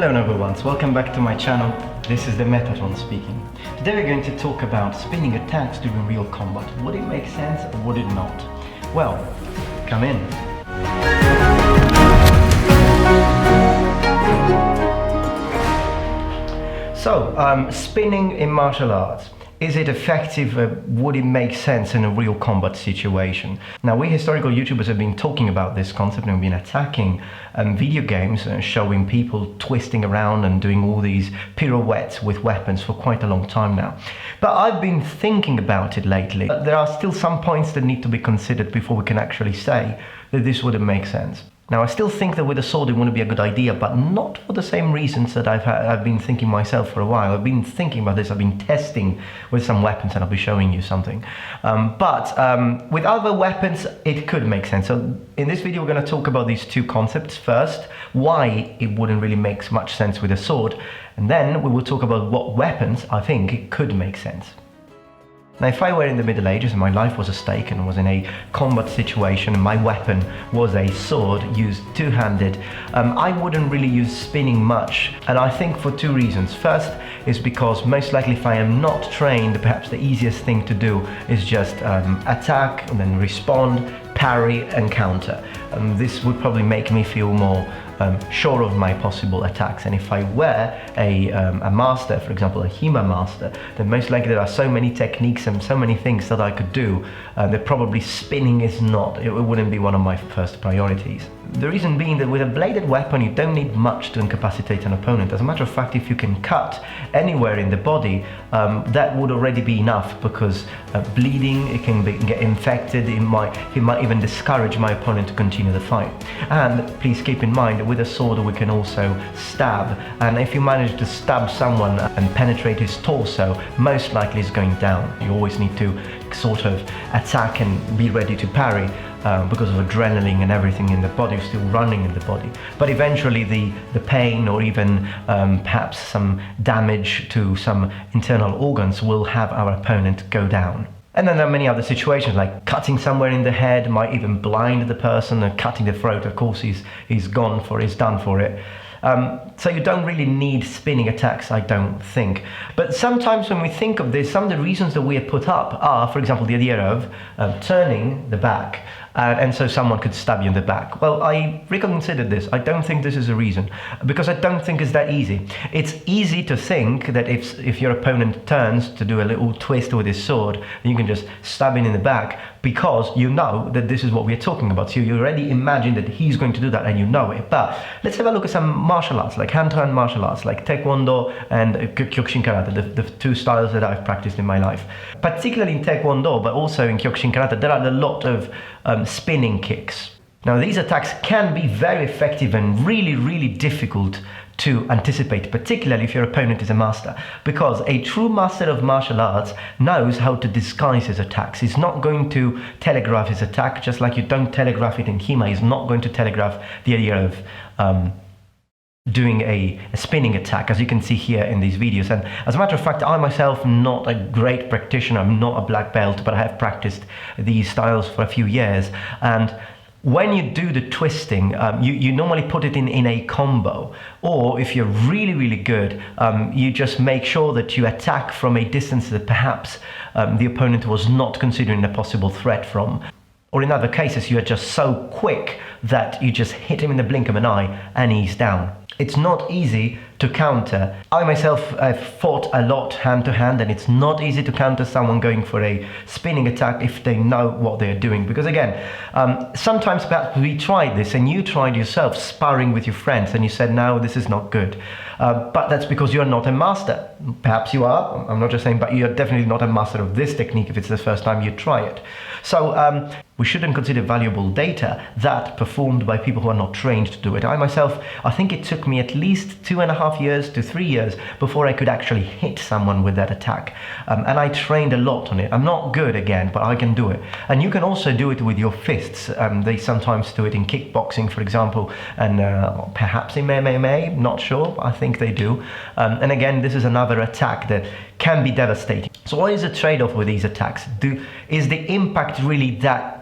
Hello everyone, welcome back to my channel. This is the Metatron speaking. Today we're going to talk about spinning attacks during real combat. Would it make sense or would it not? Well, come in. So, spinning in martial arts. Is it effective? Would it make sense in a real combat situation? Now, we historical YouTubers have been talking about this concept and we've been attacking video games, showing people twisting around and doing all these pirouettes with weapons for quite a long time now. But I've been thinking about it lately. There are still some points that need to be considered before we can actually say that this wouldn't make sense. Now, I still think that with a sword it wouldn't be a good idea, but not for the same reasons that I've been thinking myself for a while. I've been thinking about this, I've been testing with some weapons, and I'll be showing you something. But with other weapons, it could make sense. So in this video, we're going to talk about these two concepts. First, why it wouldn't really make much sense with a sword, and then we will talk about what weapons I think it could make sense. Now, if I were in the Middle Ages and my life was at stake and was in a combat situation and my weapon was a sword used two-handed, I wouldn't really use spinning much, and I think for two reasons. First is because most likely if I am not trained, perhaps the easiest thing to do is just attack and then respond, parry and counter. This would probably make me feel more sure of my possible attacks. And if I were a master, for example, a HEMA master, then most likely there are so many techniques and so many things that I could do that probably spinning is not, it wouldn't be one of my first priorities. The reason being that with a bladed weapon you don't need much to incapacitate an opponent. As a matter of fact, if you can cut anywhere in the body, that would already be enough, because bleeding, it can get infected, it might even discourage my opponent to continue the fight. And please keep in mind that with a sword we can also stab, and if you manage to stab someone and penetrate his torso, most likely it's going down. You always need to sort of attack and be ready to parry, because of adrenaline and everything in the body still running in the body. But eventually the pain or even perhaps some damage to some internal organs will have our opponent go down. And then there are many other situations, like cutting somewhere in the head might even blind the person, and cutting the throat, of course, he's done for it. So you don't really need spinning attacks, I don't think. But sometimes when we think of this, some of the reasons that we have put up are, for example, the idea of turning the back, and so someone could stab you in the back. Well, I reconsidered this. I don't think this is a reason, because I don't think it's that easy. It's easy to think that if your opponent turns to do a little twist with his sword, you can just stab him in the back, because you know that this is what we're talking about. So you already imagine that he's going to do that and you know it. But let's have a look at some martial arts, like hand-to-hand martial arts, like Taekwondo and Kyokushin Karate, the two styles that I've practiced in my life. Particularly in Taekwondo, but also in Kyokushin Karate, there are a lot of spinning kicks. Now, these attacks can be very effective and really, really difficult to anticipate, particularly if your opponent is a master, because a true master of martial arts knows how to disguise his attacks. He's not going to telegraph his attack, just like you don't telegraph it in HEMA. He's not going to telegraph the idea of doing a spinning attack, as you can see here in these videos. And as a matter of fact, I myself am not a great practitioner, I'm not a black belt, but I have practiced these styles for a few years. And when you do the twisting, you normally put it in a combo, or if you're really, really good, you just make sure that you attack from a distance that perhaps the opponent was not considering a possible threat from. Or in other cases, you are just so quick that you just hit him in the blink of an eye and he's down. It's not easy to counter. I myself have fought a lot hand-to-hand, and it's not easy to counter someone going for a spinning attack if they know what they're doing. Because again, sometimes perhaps we tried this and you tried yourself sparring with your friends and you said, no, this is not good. But that's because you're not a master. Perhaps you are, I'm not just saying, but you're definitely not a master of this technique if it's the first time you try it. So we shouldn't consider valuable data that performed by people who are not trained to do it. I myself, I think it took me at least 2.5 years to 3 years before I could actually hit someone with that attack. And I trained a lot on it. I'm not good again, but I can do it. And you can also do it with your fists. They sometimes do it in kickboxing, for example, and perhaps in MMA, not sure, I think they do. And again, this is another attack that can be devastating. So what is the trade-off with these attacks? Is the impact really that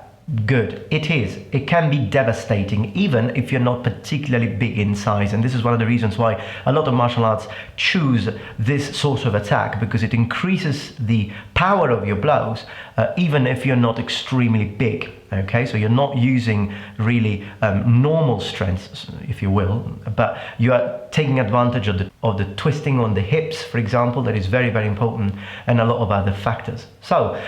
good. It is. It can be devastating, even if you're not particularly big in size. And this is one of the reasons why a lot of martial arts choose this sort of attack, because it increases the power of your blows, even if you're not extremely big. Okay, so you're not using really normal strengths, if you will, but you are taking advantage of the twisting on the hips, for example. That is very, very important, and a lot of other factors. So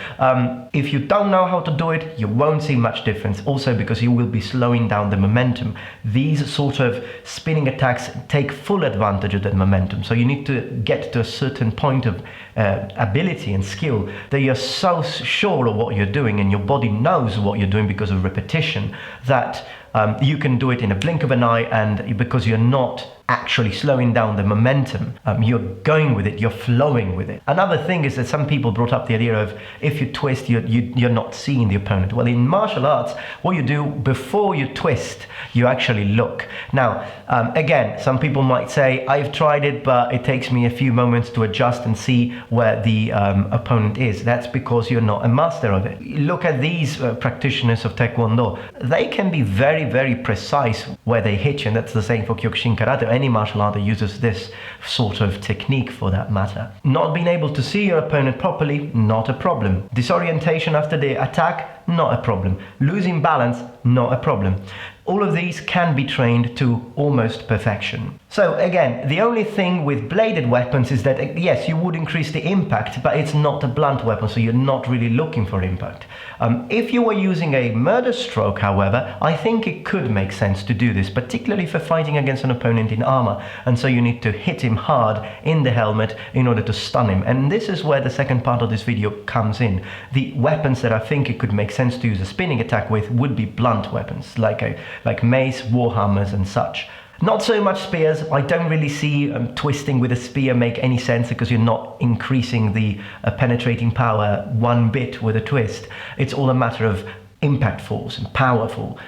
if you don't know how to do it, you won't see much difference, also because you will be slowing down the momentum. These sort of spinning attacks take full advantage of that momentum, so you need to get to a certain point of ability and skill that you're so sure of what you're doing, and your body knows what you're doing because of repetition, that you can do it in a blink of an eye, and because you're not actually slowing down the momentum, you're going with it, you're flowing with it. Another thing is that some people brought up the idea of if you twist, you're not seeing the opponent. Well, in martial arts, what you do before you twist, you actually look. Now, again, some people might say, I've tried it, but it takes me a few moments to adjust and see where the opponent is. That's because you're not a master of it. Look at these practitioners of Taekwondo. They can be very, very precise where they hit you, and that's the same for Kyokushin Karate. Any martial art that uses this sort of technique, for that matter. Not being able to see your opponent properly, not a problem. Disorientation after the attack, not a problem. Losing balance, not a problem. All of these can be trained to almost perfection. So again, the only thing with bladed weapons is that, yes, you would increase the impact, but it's not a blunt weapon, so you're not really looking for impact. If you were using a murder stroke, however, I think it could make sense to do this, particularly for fighting against an opponent in armor, and so you need to hit him hard in the helmet in order to stun him. And this is where the second part of this video comes in. The weapons that I think it could make sense to use a spinning attack with would be blunt weapons, like mace, warhammers and such. Not so much spears. I don't really see twisting with a spear make any sense, because you're not increasing the penetrating power one bit with a twist. It's all a matter of impact force and powerful,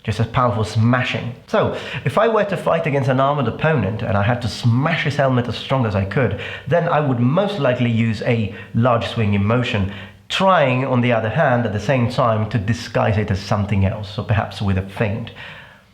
just as powerful smashing. So if I were to fight against an armored opponent and I had to smash his helmet as strong as I could, then I would most likely use a large swing in motion, trying, on the other hand, at the same time to disguise it as something else, so perhaps with a feint.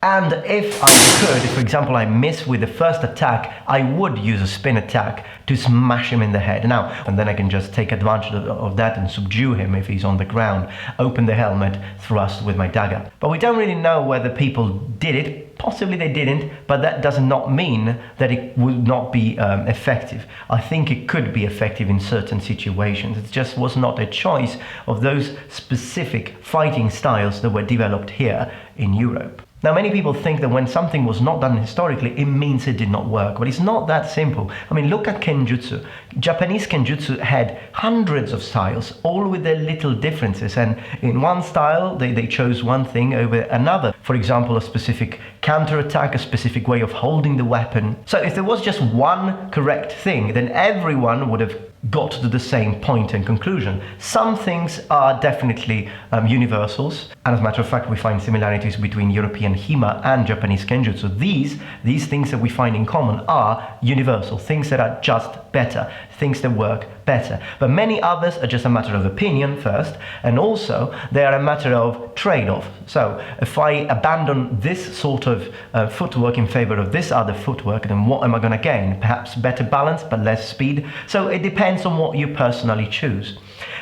And if I could, for example, I miss with the first attack, I would use a spin attack to smash him in the head. Now, and then I can just take advantage of that and subdue him if he's on the ground, open the helmet, thrust with my dagger. But we don't really know whether people did it. Possibly they didn't, but that does not mean that it would not be effective. I think it could be effective in certain situations. It just was not a choice of those specific fighting styles that were developed here in Europe. Now, many people think that when something was not done historically, it means it did not work, but it's not that simple. I mean, look at Kenjutsu. Japanese Kenjutsu had hundreds of styles, all with their little differences, and in one style, they chose one thing over another. For example, a specific counterattack, a specific way of holding the weapon. So if there was just one correct thing, then everyone would have got to the same point and conclusion. Some things are definitely universals, and as a matter of fact, we find similarities between European Hima and Japanese Kenjutsu. These things that we find in common are universal, things that are just better, things that work better. But many others are just a matter of opinion first, and also they are a matter of trade-off. So if I abandon this sort of footwork in favor of this other footwork, then what am I going to gain? Perhaps better balance, but less speed. So it depends on what you personally choose.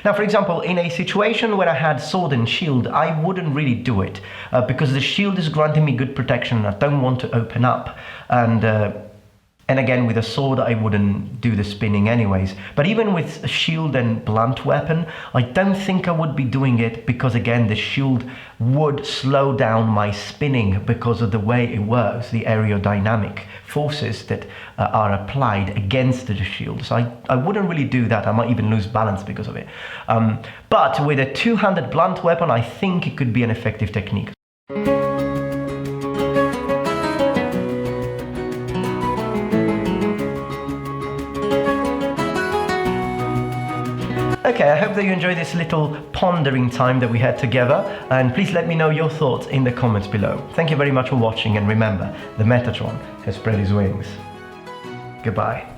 Now, for example, in a situation where I had sword and shield, I wouldn't really do it because the shield is granting me good protection and I don't want to open up. And again, with a sword, I wouldn't do the spinning anyways. But even with a shield and blunt weapon, I don't think I would be doing it because, again, the shield would slow down my spinning because of the way it works, the aerodynamic forces that are applied against the shield. So I wouldn't really do that. I might even lose balance because of it. But with a two-handed blunt weapon, I think it could be an effective technique. Okay, I hope that you enjoyed this little pondering time that we had together, and please let me know your thoughts in the comments below. Thank you very much for watching, and remember, the Metatron has spread his wings. Goodbye.